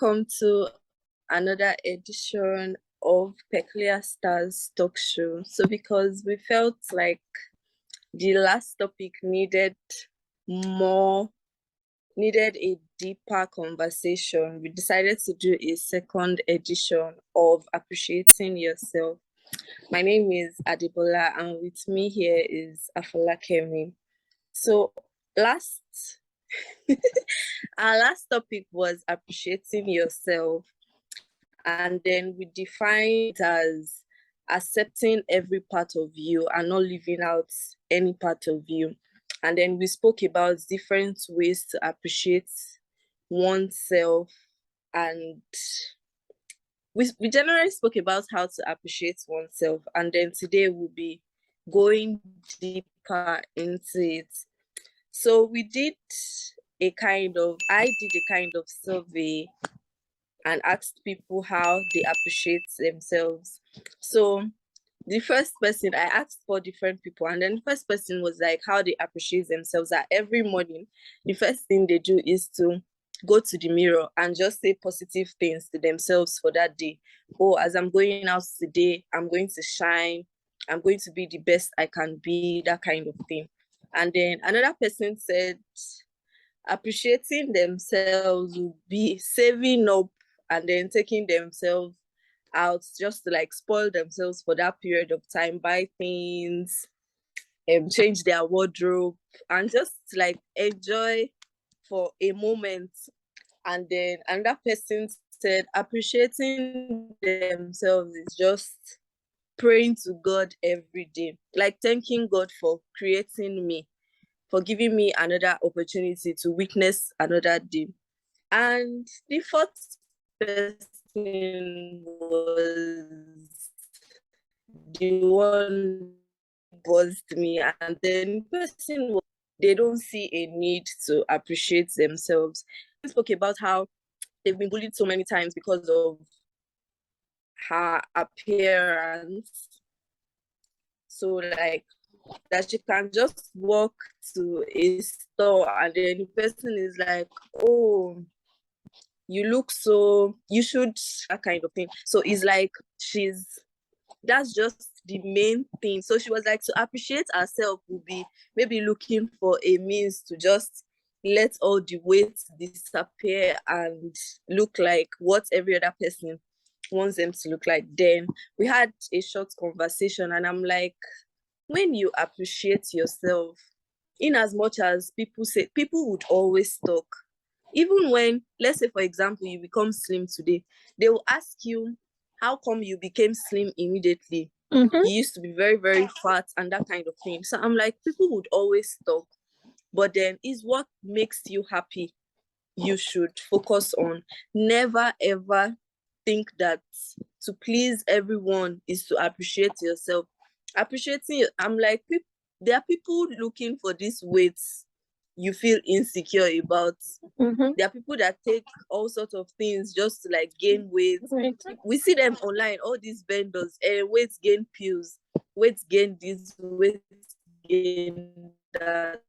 welcome to another edition of Peculiar Stars Talk Show. So because we felt like the last topic needed a deeper conversation, we decided to do a second edition of Appreciating Yourself. My name is Adebola, and with me here is Afolakemi. So our last topic was appreciating yourself, and then we defined it as accepting every part of you and not leaving out any part of you. And then we spoke about different ways to appreciate oneself, and we generally spoke about how to appreciate oneself. And then today we'll be going deeper into it. So I did a kind of survey and asked people how they appreciate themselves. So the first person, I asked 4 different people, and then the first person was like how they appreciate themselves, that every morning the first thing they do is to go to the mirror and just say positive things to themselves for that day. Oh, as I'm going out today, I'm going to shine, I'm going to be the best I can be, that kind of thing. And then another person said appreciating themselves would be saving up and then taking themselves out just to like spoil themselves for that period of time, buy things, change their wardrobe, and just like enjoy for a moment. And then another person said appreciating themselves is just praying to God every day, like thanking God for creating me, for giving me another opportunity to witness another day. And the fourth person was the one buzzed me, and then the person was, they don't see a need to appreciate themselves. We spoke about how they've been bullied so many times because of her appearance. So like that she can just walk to a store and then the person is like, oh, you look so, you should, that kind of thing. So it's like that's just the main thing. So she was like, to appreciate herself would be maybe looking for a means to just let all the weight disappear and look like what every other person wants them to look like. Then we had a short conversation, and I'm like, when you appreciate yourself, in as much as people would always talk, even when, let's say for example, you become slim today, they will ask you, how come you became slim immediately? You used to be very, very fat and that kind of thing. So I'm like, people would always talk, but then is what makes you happy you should focus on. Never ever think that to please everyone is to appreciate yourself. I'm like, there are people looking for this weight you feel insecure about. There are people that take all sorts of things just to like gain weight. We see them online, all these vendors, weight gain pills, weight gain this, weight gain that.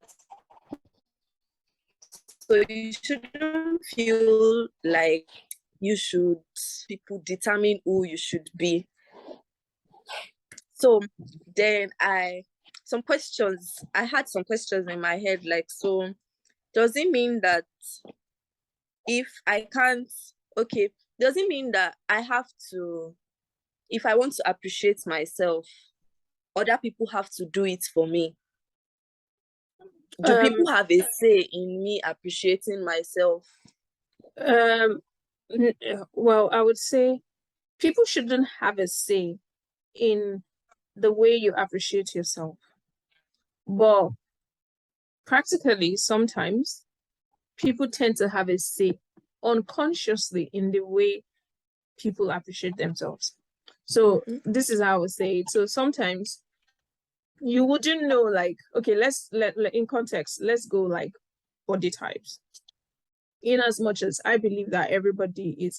So you shouldn't feel like people determine who you should be. So then I had some questions in my head, like, so does it mean that does it mean that if I want to appreciate myself, other people have to do it for me? Do people have a say in me appreciating myself? Well, I would say people shouldn't have a say in the way you appreciate yourself. But practically, sometimes people tend to have a say unconsciously in the way people appreciate themselves. So this is how I would say it. So sometimes you wouldn't know, like, okay, in context, let's go like body types. In as much as I believe that everybody,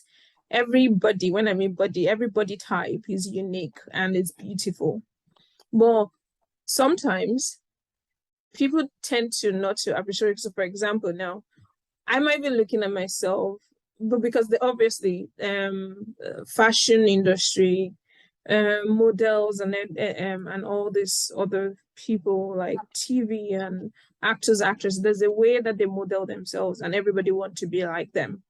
when I mean body, every body type is unique and it's beautiful. But sometimes people tend to not to appreciate. So for example, now I might be looking at myself but because they obviously fashion industry, models and all these other people like TV and actors, actresses, there's a way that they model themselves and everybody wants to be like them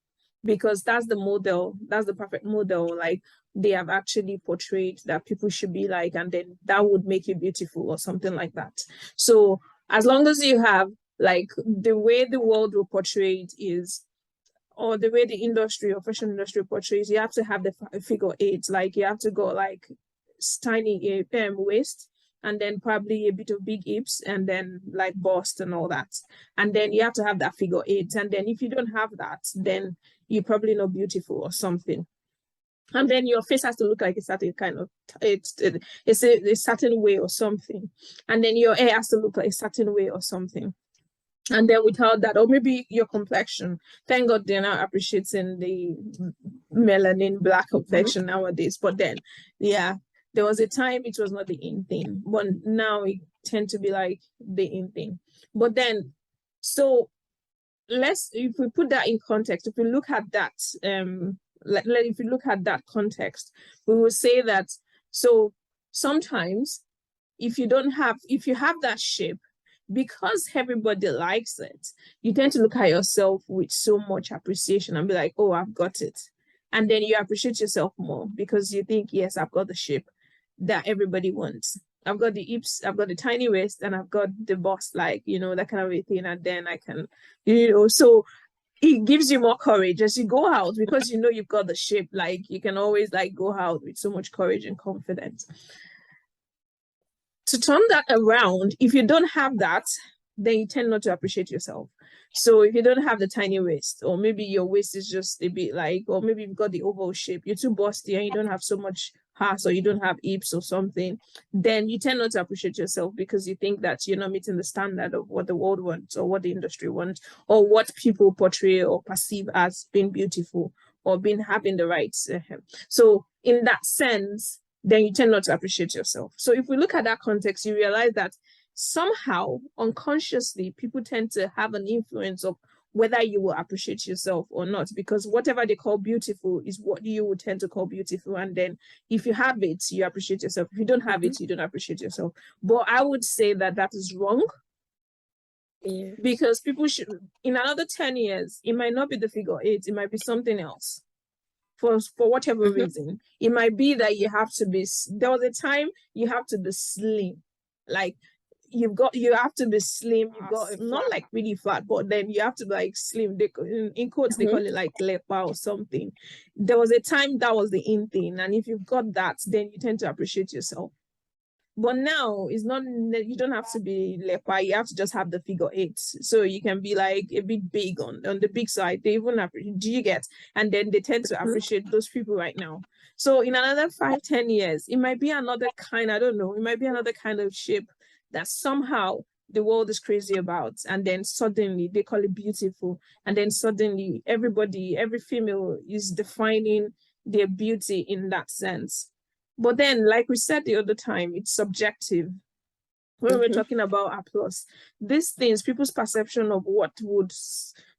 because that's the model, that's the perfect model. Like they have actually portrayed that people should be like, and then that would make you beautiful or something like that. So as long as you have like the way the world will portray it is, or the way the industry or fashion industry portrays, you have to have the figure eight. Like you have to go like tiny waist, and then probably a bit of big hips, and then like bust and all that. And then you have to have that figure eight. And then if you don't have that, then you're probably not beautiful or something. And then your face has to look like a certain kind of it's a certain way or something. And then your hair has to look like a certain way or something. And then without that, or maybe your complexion. Thank God they're now appreciating the melanin black complexion nowadays. But then, yeah, there was a time it was not the in thing, but now it tend to be like the in thing. But then, so if we put that in context, if we look at that, if you look at that context, we will say that so sometimes if you have that shape, because everybody likes it, you tend to look at yourself with so much appreciation and be like, oh, I've got it. And then you appreciate yourself more because you think, yes, I've got the shape that everybody wants. I've got the hips, I've got the tiny waist, and I've got the bust, like, that kind of a thing. And then I can, so it gives you more courage as you go out because you've got the shape. Like you can always like go out with so much courage and confidence. To turn that around, if you don't have that, then you tend not to appreciate yourself. So if you don't have the tiny waist, or maybe your waist is just a bit like, or maybe you've got the oval shape, you're too busty and you don't have so much ass, or you don't have hips or something, then you tend not to appreciate yourself because you think that you're not meeting the standard of what the world wants or what the industry wants or what people portray or perceive as being beautiful or being having the rights. So in that sense, then you tend not to appreciate yourself. So if we look at that context, you realize that somehow unconsciously people tend to have an influence of whether you will appreciate yourself or not, because whatever they call beautiful is what you would tend to call beautiful. And then if you have it, you appreciate yourself. If you don't have it, you don't appreciate yourself. But I would say that that is wrong. Yeah. Because people should, in another 10 years, it might not be the figure eight, it might be something else. For whatever reason, it might be that you have to be, there was a time you have to be slim, like you have to be slim, you got not like really fat, but then you have to be like slim. They, in quotes, they call it like lepa or something. There was a time that was the in thing, and if you've got that, then you tend to appreciate yourself. But now it's not, you don't have to be lepa, you have to just have the figure eight. So you can be like a bit big on the big side. They even do you get? And then they tend to appreciate those people right now. So in another 5-10 years, it might be another kind, I don't know, it might be another kind of shape that somehow the world is crazy about. And then suddenly they call it beautiful. And then suddenly every female is defining their beauty in that sense. But then, like we said the other time, it's subjective. When we're talking about applause, these things, people's perception of what would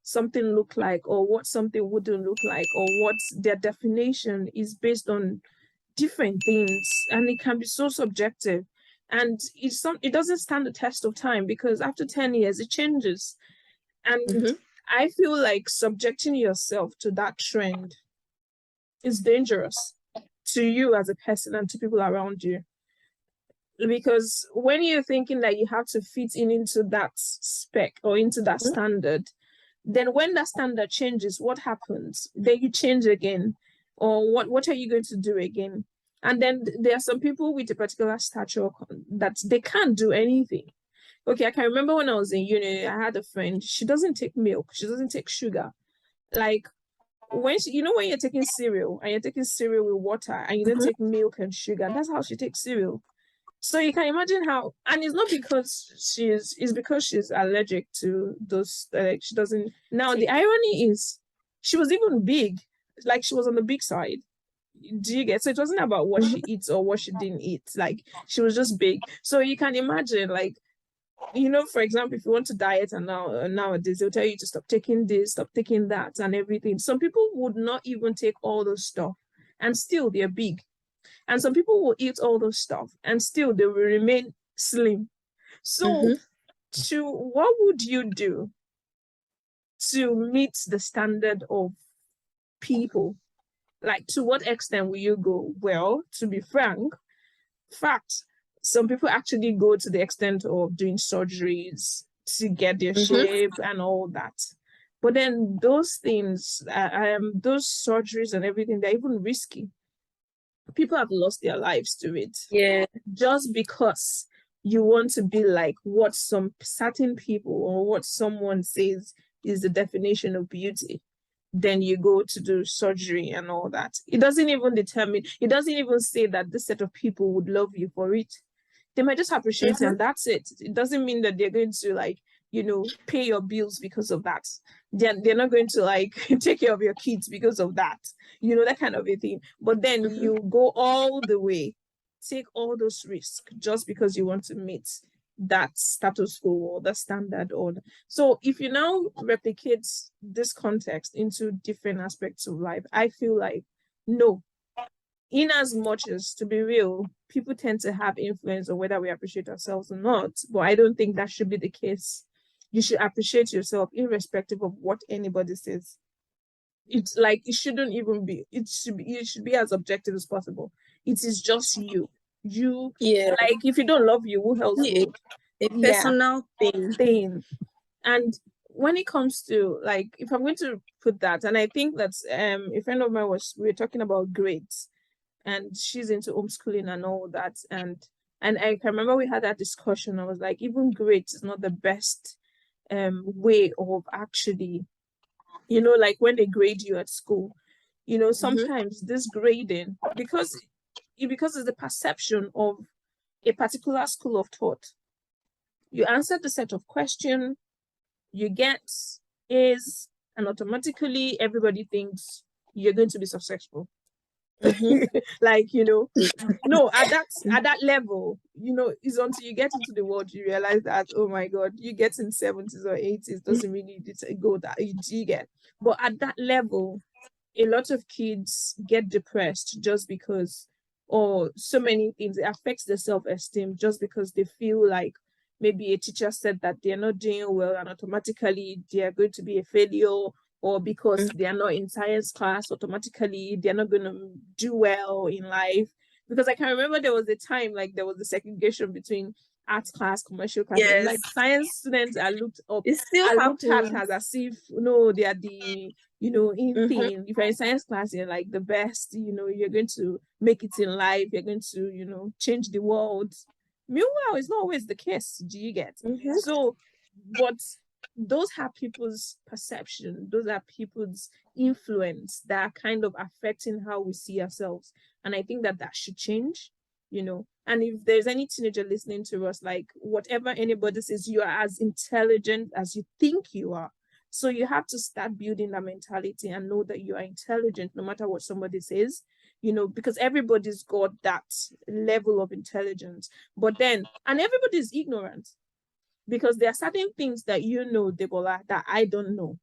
something look like, or what something wouldn't look like, or what their definition is based on different things, and it can be so subjective. And it doesn't stand the test of time because after 10 years, it changes. And I feel like subjecting yourself to that trend is dangerous to you as a person and to people around you. Because when you're thinking that you have to fit into that spec or into that standard, then when that standard changes, what happens? Then you change again. Or what are you going to do again? And then there are some people with a particular stature that they can't do anything. Okay, I can remember when I was in uni, I had a friend, she doesn't take milk, she doesn't take sugar. Like, when when you're taking cereal and you're taking cereal with water and you don't take milk and sugar, that's how she takes cereal. So you can imagine how, and it's not because it's because she's allergic to those, like she doesn't. Now the irony is she was even big, like she was on the big side. Do you get? So it wasn't about what she eats or what she didn't eat, like she was just big. So you can imagine, like, you know, for example, if you want to diet and nowadays they'll tell you to stop taking this, stop taking that, and everything. Some people would not even take all those stuff, and still they're big. And some people will eat all those stuff, and still they will remain slim. So, to what would you do to meet the standard of people? Like, to what extent will you go? Well, to be frank, fact, some people actually go to the extent of doing surgeries to get their shape and all that. But then those things, those surgeries and everything, they're even risky. People have lost their lives to it. Yeah. Just because you want to be like what some certain people or what someone says is the definition of beauty, then you go to do surgery and all that. It doesn't even say that this set of people would love you for it. They might just appreciate it and that's it. It doesn't mean that they're going to, like, you know, pay your bills because of that. They're not going to, like, take care of your kids because of that, you know, that kind of a thing. But then you go all the way, take all those risks just because you want to meet that status quo or the standard order. So if you now replicate this context into different aspects of life, I feel like no, in as much as, to be real, people tend to have influence on whether we appreciate ourselves or not, but I don't think that should be the case. You should appreciate yourself irrespective of what anybody says. It's like, it shouldn't even be, it should be as objective as possible. It is just you. Yeah. Like, if you don't love you, who else would? A personal thing. And when it comes to, like, if I'm going to put that, and I think that's a friend of mine we were talking about grades, and she's into homeschooling and all that, and I can remember we had that discussion. I was like, even grades is not the best way of actually, you know, like when they grade you at school, you know, sometimes this grading, because it's the perception of a particular school of thought. You answer the set of questions, you get A's, and automatically everybody thinks you're going to be successful. Like, you know, no, at that level, you know, it's until you get into the world you realize that, oh my God, you get in 70s or 80s doesn't really go that you get. But at that level, a lot of kids get depressed just because, or so many things, it affects their self-esteem just because they feel like maybe a teacher said that they're not doing well and automatically they are going to be a failure, or because they are not in science class, automatically they're not going to do well in life. Because I can remember there was a time, like, there was a segregation between arts class, commercial class. Yes. Like, science students are looked up, it still looked at as if, no, they are the, you know, in thing. If you're in science class, you're like the best, you know, you're going to make it in life, you're going to, you know, change the world. Meanwhile, it's not always the case. Do you get? So, but those are people's perception, those are people's influence that are kind of affecting how we see ourselves. And I think that should change, you know. And if there's any teenager listening to us, like, whatever anybody says, you are as intelligent as you think you are. So you have to start building that mentality and know that you are intelligent no matter what somebody says, you know, because everybody's got that level of intelligence. But then, and everybody's ignorant, because there are certain things that you know, Debola, that I don't know.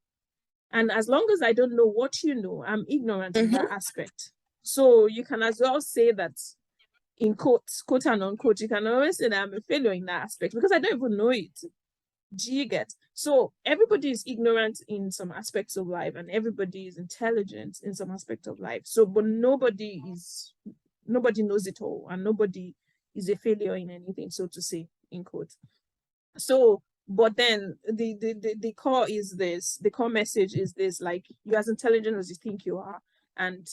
And as long as I don't know what you know, I'm ignorant in that aspect. So you can as well say that, in quotes, quote and unquote, you can always say that I'm a failure in that aspect because I don't even know it. Do you get? So everybody is ignorant in some aspects of life and everybody is intelligent in some aspect of life. So, but nobody knows it all, and nobody is a failure in anything, so to say, in quote. So, but then the core is this, the core message is this, like, you're as intelligent as you think you are. And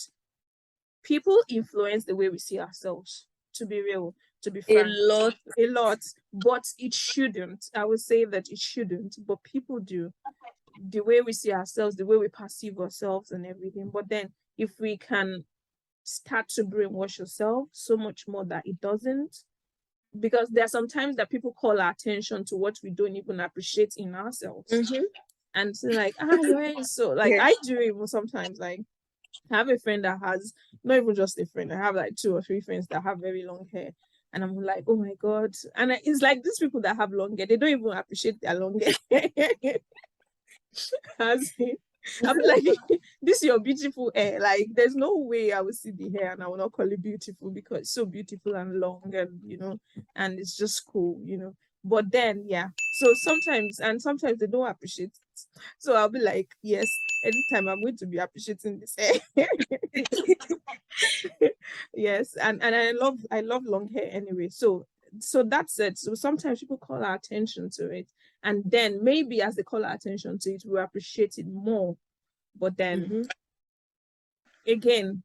people influence the way we see ourselves, to be real, to be frank. A lot, but it shouldn't. I would say that it shouldn't, but people do. The way we see ourselves, the way we perceive ourselves and everything. But then if we can start to brainwash yourself so much more that it doesn't, because there are some times that people call our attention to what we don't even appreciate in ourselves. And so, like, your hair is so, like, I do even sometimes, like, I have a friend that has, not even just a friend, I have like 2 or 3 friends that have very long hair. And I'm like, oh my God. And it's like these people that have long hair, they don't even appreciate their long hair. As in, I'm like, this is your beautiful hair. Like, there's no way I will see the hair and I will not call it beautiful because it's so beautiful and long and, and it's just cool. But then, yeah. So sometimes they don't appreciate it. So I'll be like, yes, anytime I'm going to be appreciating this hair. Yes, and I love long hair anyway. So that's it. So sometimes people call our attention to it, and then maybe as they call our attention to it, we appreciate it more. But then again,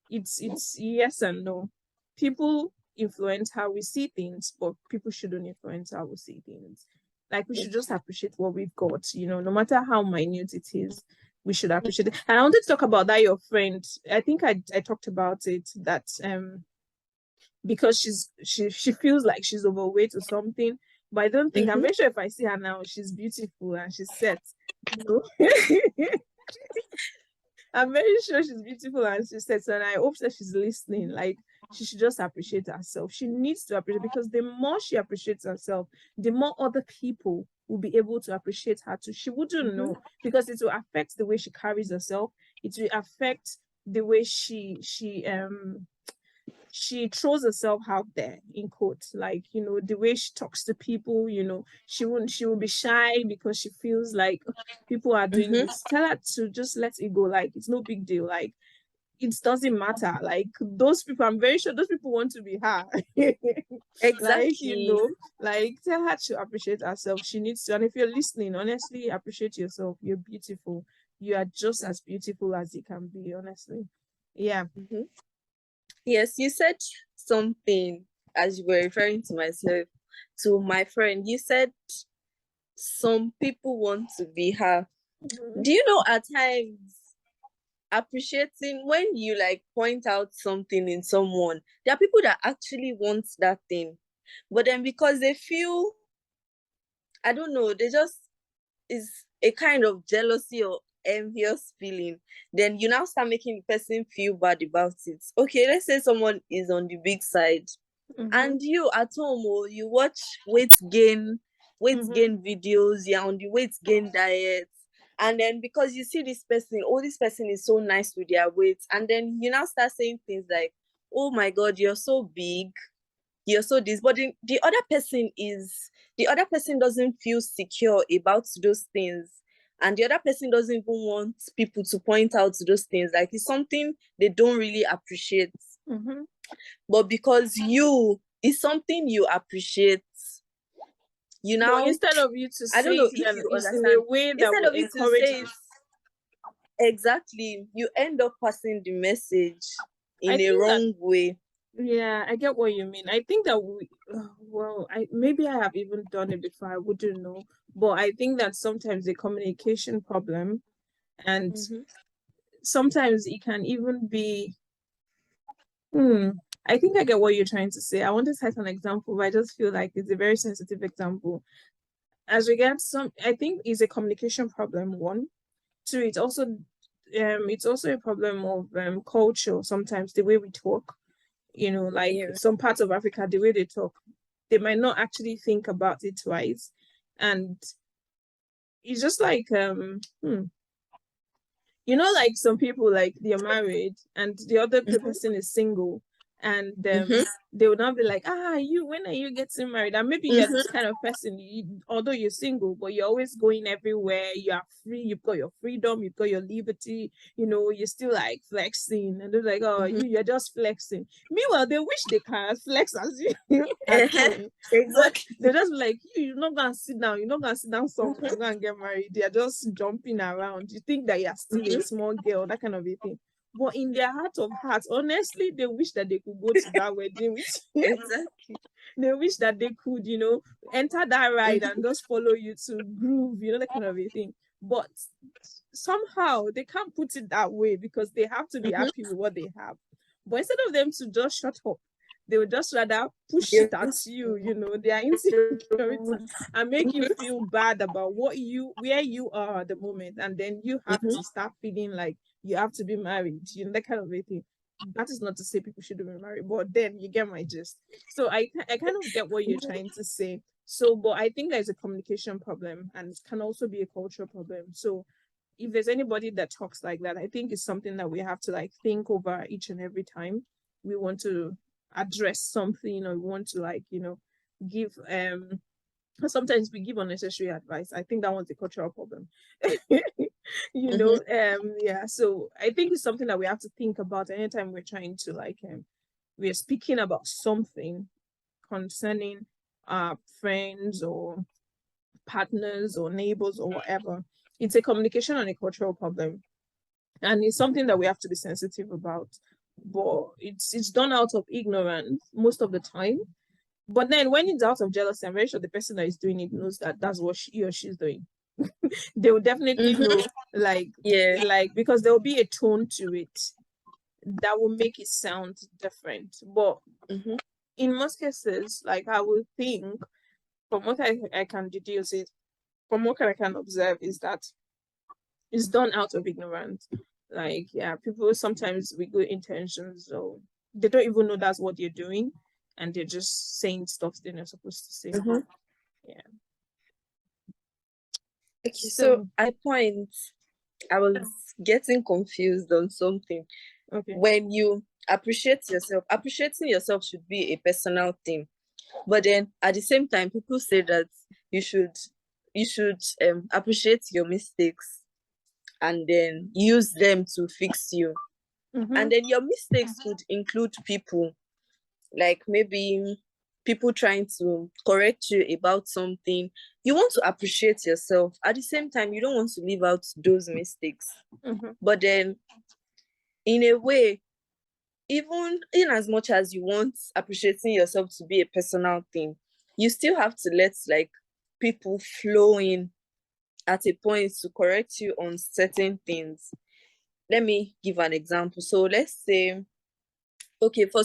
it's yes and no. People influence how we see things, but people shouldn't influence how we see things. Like we should just appreciate what we've got, no matter how minute it is, we should appreciate it. And I wanted to talk about that, your friend. I think I talked about it that because she feels like she's overweight or something. But I don't think I'm very sure if I see her now, she's beautiful and she's set. I'm very sure she's beautiful and she's set, and I hope that she's listening. Like she should just appreciate herself. She needs to appreciate because the more she appreciates herself, the more other people will be able to appreciate her too. She wouldn't know because it will affect the way she carries herself. It will affect the way she throws herself out there in quotes, like the way she talks to people. She will be shy because she feels like people are doing this. Tell her to just let it go, like it's no big deal, like it doesn't matter. Like those people, I'm very sure those people want to be her. Exactly. Like tell her to appreciate herself. She needs to. And if you're listening, honestly, appreciate yourself. You're beautiful. You are just as beautiful as you can be, honestly. Yeah. Yes, you said something as you were referring to myself, to my friend. You said some people want to be her. Do you know at times appreciating when you like point out something in someone, there are people that actually want that thing, but then because they feel, I don't know, they just is a kind of jealousy or envious feeling, then you now start making the person feel bad about it. Okay, let's say someone is on the big side and you at home, or you watch weight gain videos, you're on the weight gain diet, and then because you see this person, oh, this person is so nice with their weight, and then you now start saying things like, oh my god, you're so big, you're so this, but the other person doesn't feel secure about those things, and the other person doesn't even want people to point out those things, like it's something they don't really appreciate. But because it's something you appreciate, but instead of you to I don't say know it, if then you it's in a understand, way that instead will of you to encourage say her. it exactly, you end up passing the message I in a think that, wrong way. yeah, I get what you mean. I think that well, maybe I have even done it before. I wouldn't know, but I think that sometimes a communication problem, and sometimes it can even be. I think I get what you're trying to say. I want to cite an example, but I just feel like it's a very sensitive example. As regards I think it's a communication problem. One, two, it's also a problem of culture. Sometimes the way we talk, like Yeah. some parts of Africa, the way they talk, they might not actually think about it twice, and it's just like like some people, like they're married and the other person is single, and they would not be like, when are you getting married? And maybe you're this kind of person, although you're single, but you're always going everywhere, you are free, you've got your freedom, you've got your liberty, you're still like flexing, and they're like, oh, you're just flexing. Meanwhile, they wish they can flex as you as well. But Exactly. they're just like, you're not gonna sit down, somewhere and go and get married. They're just jumping around. You think that you're still a small girl, that kind of a thing. But in their heart of hearts, honestly, they wish that they could go to that wedding with you. Exactly. They wish that they could, enter that ride and just follow you to groove, that kind of a thing. But somehow they can't put it that way because they have to be happy with what they have. But instead of them to just shut up, they would just rather push it at you, their insecurity, and make you feel bad about where you are at the moment. And then you have to start feeling like you have to be married, that kind of a thing. that is not to say people shouldn't be married, but then you get my gist. So I kind of get what you're trying to say. So, but I think there's a communication problem, and it can also be a cultural problem. So if there's anybody that talks like that, I think it's something that we have to like think over each and every time we want to address something, or we want to like, give sometimes we give unnecessary advice. I think that one's a cultural problem. Yeah. So I think it's something that we have to think about anytime we're trying to like we're speaking about something concerning our friends or partners or neighbors or whatever. It's a communication and a cultural problem. And it's something that we have to be sensitive about. But it's done out of ignorance most of the time. But then when it's out of jealousy, I'm very sure the person that is doing it knows that that's what he or she's doing. They will definitely know, because there will be a tone to it that will make it sound different. But in most cases, like I would think, from what I can deduce it, from what I can observe, is that it's done out of ignorance. Like, yeah, people sometimes with good intentions, so they don't even know that's what you're doing, and they're just saying stuff they're not supposed to say. Yeah. Okay, so at point, I was getting confused on something. Okay. When you appreciate yourself, appreciating yourself should be a personal thing. But then at the same time, people say that you should appreciate your mistakes and then use them to fix you. And then your mistakes could include people, like maybe people trying to correct you about something. You want to appreciate yourself. At the same time, you don't want to leave out those mistakes. But then in a way, even in as much as you want appreciating yourself to be a personal thing, you still have to let like people flow in at a point to correct you on certain things. Let me give an example. So let's say, okay, for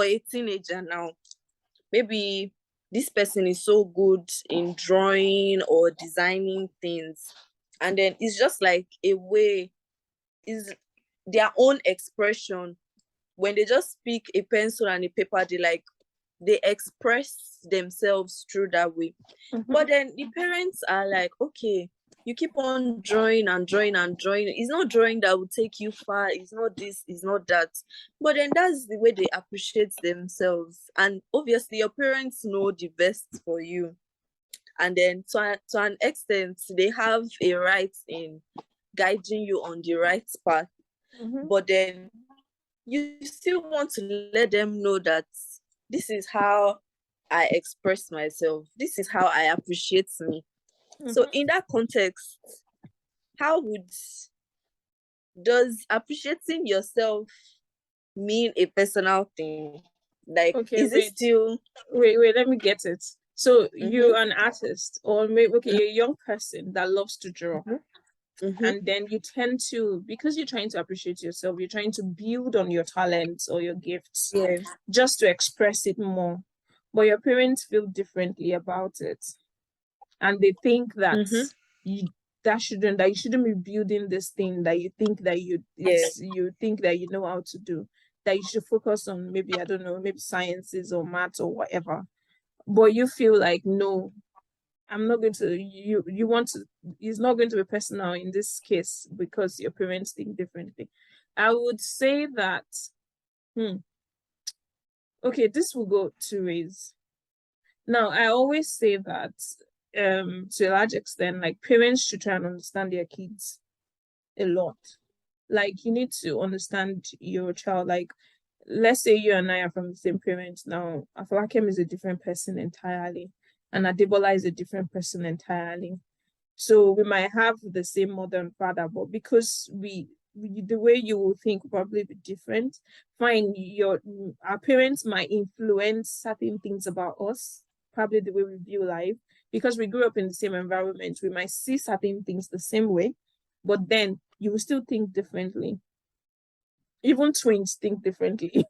a teenager now, maybe this person is so good in drawing or designing things, and then it's just like a way, is their own expression. When they just pick a pencil and a paper, they express themselves through that way. But then the parents are like, okay, you keep on drawing and drawing and drawing. It's not drawing that will take you far. It's not this, it's not that. But then that's the way they appreciate themselves. And obviously your parents know the best for you. And then to an extent, they have a right in guiding you on the right path. But then you still want to let them know that this is how I express myself. This is how I appreciate me. So in that context, does appreciating yourself mean a personal thing? Like, okay, is it still... Wait, let me get it. So you're an artist, or maybe you're a young person that loves to draw. And then you tend to, because you're trying to appreciate yourself, you're trying to build on your talents or your gifts just to express it more. But your parents feel differently about it. And they think that you shouldn't be building this thing that you think that you think that you know how to do. That you should focus on maybe, I don't know, maybe sciences or maths or whatever. But you feel like, no, I'm not going to, you want to, it's not going to be personal in this case because your parents think differently. I would say that, okay, this will go two ways. Now, I always say that, to a large extent, like parents should try and understand their kids a lot. Like you need to understand your child. Like, let's say you and I are from the same parents. Now, Afolakem is a different person entirely, and Adebola is a different person entirely. So we might have the same mother and father, but because the way you will think will probably be different. Fine, our parents might influence certain things about us, probably the way we view life, because we grew up in the same environment. We might see certain things the same way, but then you will still think differently. Even twins think differently.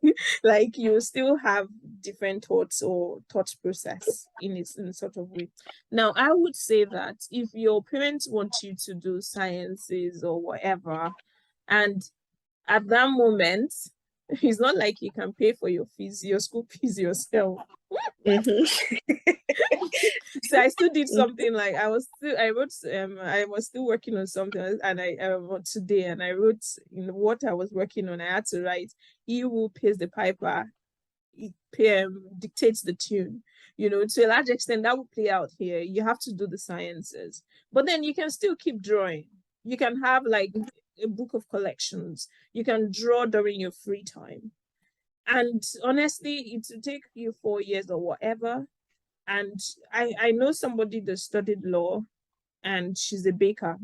Like you still have different thoughts or thought process in a sort of way. Now, I would say that if your parents want you to do sciences or whatever, and at that moment It's not like you can pay for your fees, your school fees yourself. So I still did something like I was still working on something, and I today, and I wrote in what I was working on. I had to write, "He who pays the piper, dictates the tune." To a large extent, that will play out here. You have to do the sciences, but then you can still keep drawing. You can have like a book of collections. You can draw during your free time. And honestly, it will take you 4 years or whatever. And I know somebody that studied law, and she's a baker.